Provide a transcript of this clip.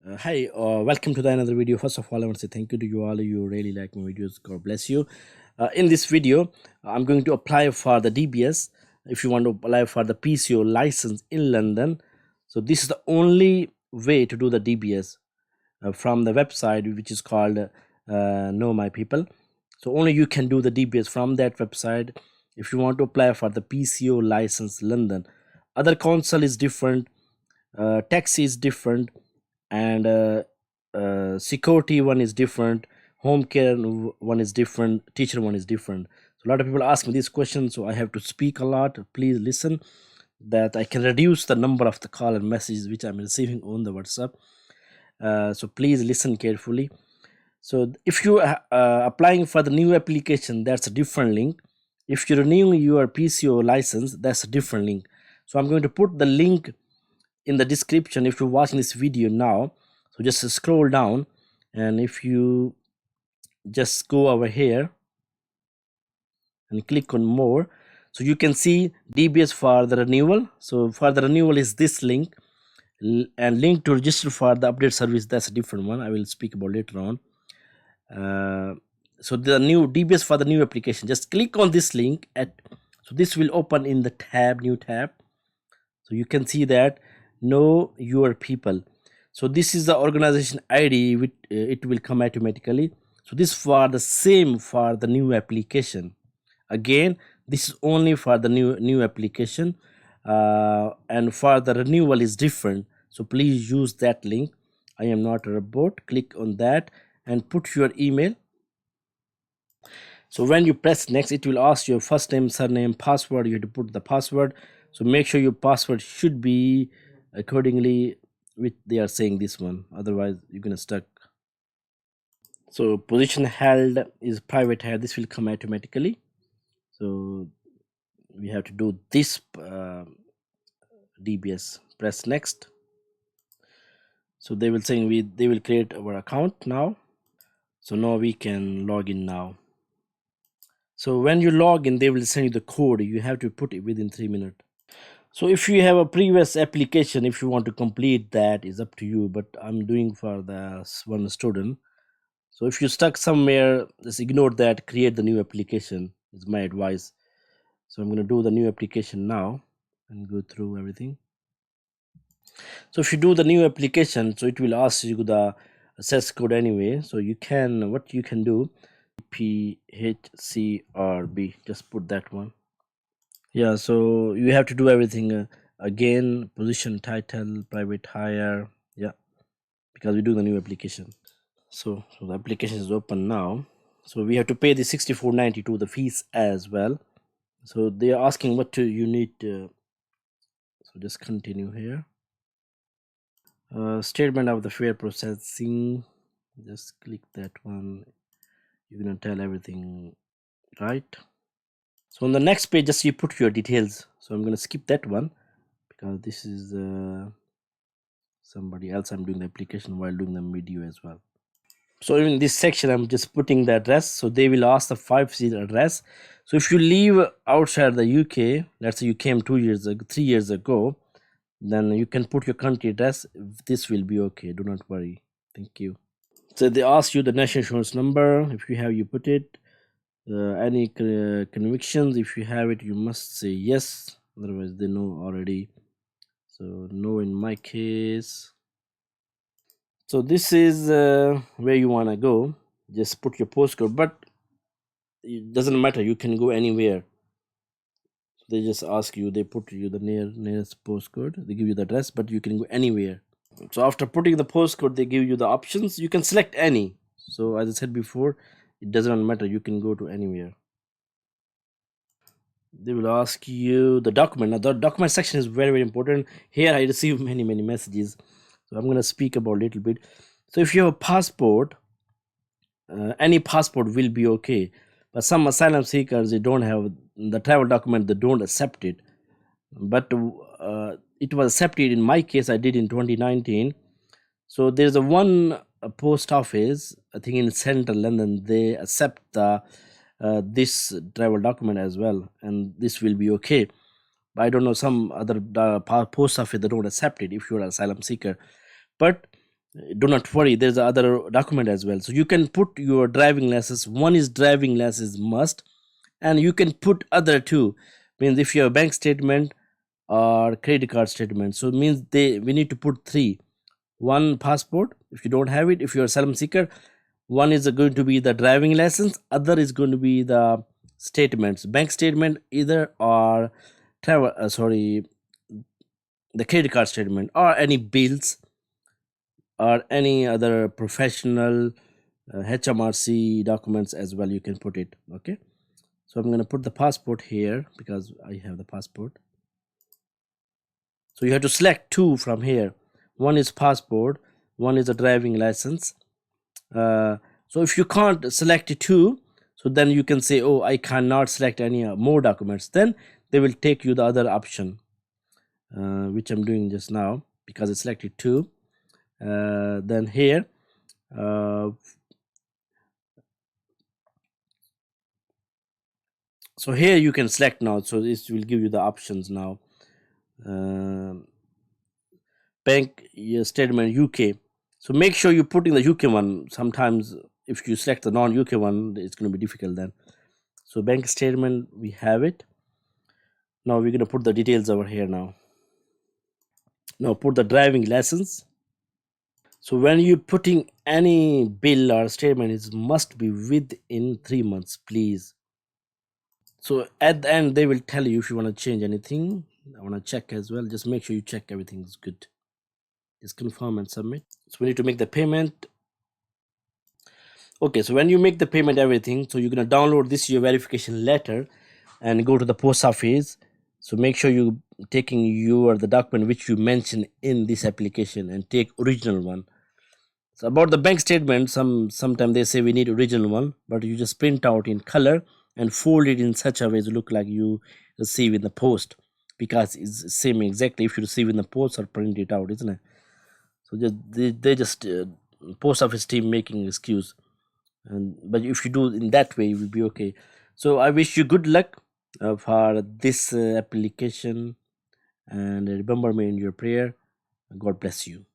Hi, welcome to the another video. First of all, I want to say thank you to you all. You really like my videos. God bless you. In this video, I'm going to apply for the DBS. If you want to apply for the PCO license in London, so this is the only way to do the DBS from the website, which is called Know My People. So only you can do the DBS from that website if you want to apply for the PCO license London. Other council is different, tax is different, and security one is different, home care one is different, teacher one is different. So a lot of people ask me this question, so I have to speak a lot. Please listen that I can reduce the number of the call and messages which I'm receiving on the WhatsApp. So please listen carefully. So if you are applying for the new application, that's a different link. If you're renewing your PCO license, that's a different link. So I'm going to put the link in the description if you're watching this video now. So just scroll down, and if you just go over here and click on more, so you can see DBS for the renewal. So for the renewal is this link, and link to register for the update service, that's a different one I will speak about later on. So the new DBS for the new application, just click on this link so this will open in the new tab. So you can see that Know Your People. So this is the organization ID, which it will come automatically. So this for the same for the new application. Again, this is only for the new application, and for the renewal is different. So please use that link. I am not a robot. Click on that and put your email. So when you press next, it will ask your first name, surname, password. You have to put the password. So make sure your password should be accordingly with they are saying this one, otherwise you're gonna stuck. So position held is private hire, this will come automatically. So we have to do this DBS. Press next. So they will they will create our account now. So now we can log in now. So when you log in, they will send you the code. You have to put it within 3 minutes. So if you have a previous application, if you want to complete that, is up to you, but I'm doing for the one student. So if you're stuck somewhere, just ignore that, create the new application is my advice. So I'm going to do the new application now and go through everything. So if you do the new application, so it will ask you the access code anyway. So you can, what you can do, tphcrb, just put that one. Yeah, so you have to do everything again, position, title, private hire, yeah, because we do the new application. So the application is open now. So we have to pay the 64.92 the fees as well. So they are asking what you need so just continue here. Statement of the fair processing, just click that one. You're gonna tell everything right. So on the next page, just you put your details. So I'm going to skip that one because this is somebody else. I'm doing the application while doing the video as well. So in this section, I'm just putting the address. So they will ask the 5-digit address. So if you leave outside the UK, let's say you came 2 years ago, 3 years ago, then you can put your country address. This will be okay. Do not worry. Thank you. So they ask you the national insurance number. If you have, you put it. Any convictions, if you have it, you must say yes, otherwise they know already. So no in my case. So this is where you want to go. Just put your postcode, but it doesn't matter, you can go anywhere. They just ask you, they put you the nearest postcode, they give you the address, but you can go anywhere. So after putting the postcode, they give you the options, you can select any. So as I said before, it doesn't matter, you can go to anywhere. They will ask you the document. Now the document section is very important. Here I receive many messages, so I'm going to speak about a little bit. So if you have a passport, any passport will be okay, but some asylum seekers, they don't have the travel document, they don't accept it. But it was accepted in my case. I did in 2019. So there's one post office, I think in central London, they accept the this travel document as well, and this will be okay. But I don't know, some other post office, they don't accept it if you're an asylum seeker. But do not worry, there's other document as well. So you can put your driving license. One is driving license must, and you can put other two. Means if you have bank statement or credit card statement, so it means we need to put three. One passport if you don't have it, if you're a asylum seeker. One is going to be the driving license, other is going to be the statements, bank statement either, or travel the credit card statement, or any bills, or any other professional HMRC documents as well. You can put it. Okay, so I'm going to put the passport here because I have the passport. So you have to select two from here. One is passport, one is a driving license. So if you can't select two, so then you can say, oh, I cannot select any more documents. Then they will take you the other option, which I'm doing just now because I selected two. Then here, so here you can select now. So this will give you the options now. Bank statement UK. So make sure you put in the UK one. Sometimes if you select the non-UK one, it's going to be difficult then. So bank statement, we have it. Now we're going to put the details over here now. Now put the driving license. So when you're putting any bill or statement, it must be within 3 months, please. So at the end, they will tell you if you want to change anything. I want to check as well. Just make sure you check everything is good. Just confirm and submit. So we need to make the payment. Okay, so when you make the payment, everything, so you're going to download this your verification letter and go to the post office. So make sure you taking the document which you mentioned in this application and take original one. So about the bank statement, sometimes they say we need original one, but you just print out in color and fold it in such a way to look like you receive in the post, because it's same exactly if you receive in the post or print it out, isn't it? So they just post office team making excuse, but if you do in that way, it will be okay. So I wish you good luck for this application, and remember me in your prayer. God bless you.